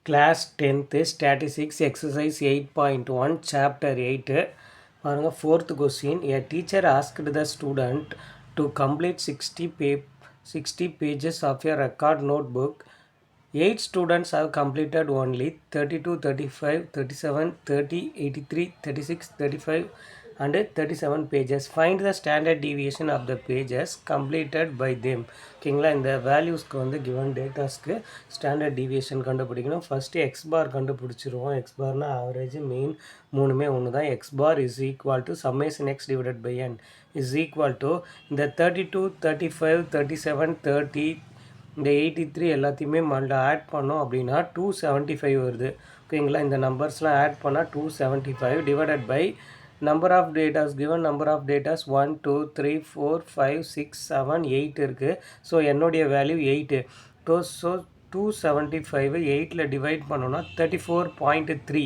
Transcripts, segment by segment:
Class 10th Statistics Exercise 8.1 Chapter 8 பாருங்க 4th question. A teacher asked the student to complete 60 pages of a record notebook. 8 students have completed only 32, 35, 37, 30, 83, 36, 35 and 37 pages. Find the standard deviation of the pages completed by them. ஓகேங்களா, இந்த வேல்யூஸ்க்கு வந்து given டேட்டாஸ்க்கு standard deviation கண்டுபிடிக்கணும். First x bar கண்டுபிடிச்சிருவோம். X பார்னால் average mean மூணுமே ஒன்று தான். X bar is equal to summation x divided by n is equal to இந்த 32, 35, 37, 30 இந்த 83 எல்லாத்தையுமே ஆட் பண்ணோம் அப்படின்னா 275 வருது. ஓகேங்களா, இந்த நம்பர்ஸ்லாம் ஆட் பண்ணால் 275 divided by number of datas given number of datas 1 2 3 4 5 6 7 8 இருக்குது. ஸோ என்னுடைய வேல்யூ 8. ஸோ 275 8ல் டிவைட் பண்ணோன்னா 34.3.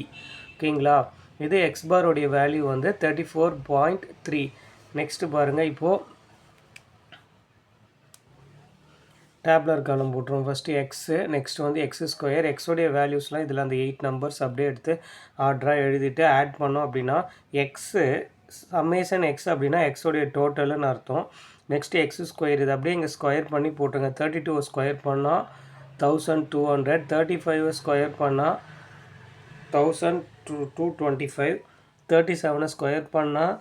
ஓகேங்களா, இது எக்ஸ் பாரோடைய வேல்யூ வந்து 34.3. நெக்ஸ்ட்டு பாருங்கள், இப்போது டேப்லர் காலம் போட்டுருவோம். ஃபஸ்ட்டு எக்ஸு, நெக்ஸ்ட் வந்து எக்ஸ் ஸ்கொயர். எக்ஸோடைய வேல்யூஸ்லாம் இதில் அந்த 8 நம்பர்ஸ் அப்படியே எடுத்து ஆர்டராக எழுதிட்டு ஆட் பண்ணோம் அப்படின்னா எக்ஸு சம்மேஷன் எக்ஸ் அப்படின்னா எக்ஸோடைய டோட்டலுன்னு அர்த்தம். நெக்ஸ்ட்டு எக்ஸ் ஸ்கொயர், இது அப்படியே இங்கே ஸ்கொயர் பண்ணி போட்டுருங்க. 32 ஸ்கொயர் பண்ணால் 1200, 35 ஸ்கொயர் பண்ணால் 1225, 37 ஸ்கொயர் பண்ணால்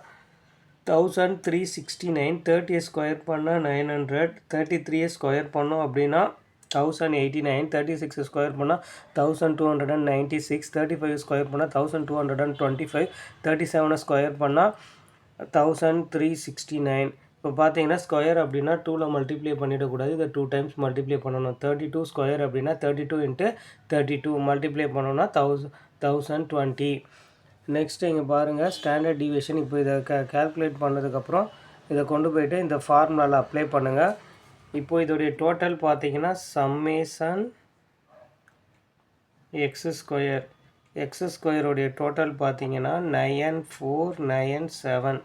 1369, 30 ஸ்கொயர் பண்ணால் 900, 33 ஸ்கொயர் பண்ணோம் அப்படின்னா 1089, 36 ஸ்கொயர் பண்ணால் 1296, 35 ஸ்கொயர் பண்ணால் 1225, 37 ஸ்கொயர் பண்ணால் 1369. இப்போ பார்த்தீங்கன்னா ஸ்கொயர் அப்படின்னா 2ல் மல்டிப்ளை பண்ணிடக்கூடாது, இதை 2 டைம்ஸ் மல்டிப்ளை பண்ணணும். 32 ஸ்கொயர் அப்படின்னா 32 × 32 மல்டிப்ளை பண்ணோன்னா 1020. நெக்ஸ்ட்டு இங்கே பாருங்கள் ஸ்டாண்டர்ட் டிவியேஷன். இப்போ இதை கால்குலேட் பண்ணதுக்கப்புறம் இதை கொண்டு போய்ட்டு இந்த ஃபார்முலாவில் அப்ளை பண்ணுங்கள். இப்போது இதோடைய டோட்டல் பார்த்தீங்கன்னா சம்மேஷன் எக்ஸ் ஸ்கொயர். எக்ஸ் ஸ்கொயருடைய டோட்டல் பார்த்தீங்கன்னா 9497.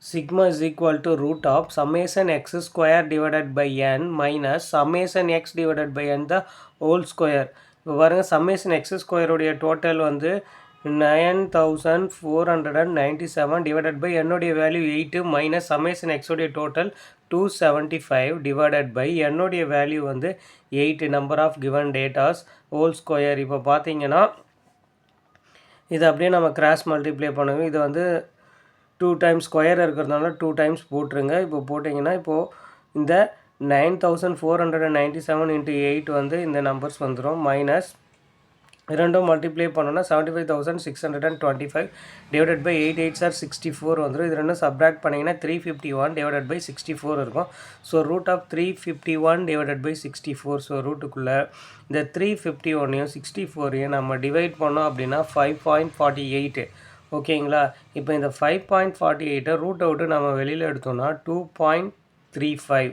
Sigma is equal to root of summation x square divided by n minus summation x divided by n the whole square. இப்போ பாருங்கள் சம்மேஷன் எக்ஸ் ஸ்கொயருடைய டோட்டல் வந்து 9497 டிவைடட் பை என்னுடைய value 8 minus summation எக்ஸோடைய total 275 divided by என்னுடைய value வந்து 8 number of given datas whole square. இப்போ பார்த்தீங்கன்னா இது அப்படியே நம்ம கிராஸ் மல்டிப்ளை பண்ணுவோம். இது வந்து 2 டைம்ஸ் ஸ்கொயர் இருக்கிறதுனால 2 டைம்ஸ் போட்டுருங்க. இப்போ போட்டிங்கன்னா இப்போது இந்த 9497 × 8 வந்து இந்த நம்பர்ஸ் வந்துடும். மைனஸ் இரண்டும் மல்டிப்ளை பண்ணோன்னா 75,625 டிவைடட் பை 8 8s are 64 வந்துடும். இது ரெண்டும் சப்ராக்ட் பண்ணிங்கன்னா 351 டிவைடட் பை 64 இருக்கும். So root of 351 divided by 64. So ரூட்டுக்குள்ளே இந்த 351ஐயும் 64ஐயும் நம்ம டிவைட் பண்ணோம் அப்படின்னா 5.48. ஓகேங்களா, இப்போ இந்த 5.48 ரூட்டை விட்டு நம்ம வெளியில் எடுத்தோம்னா 2.35.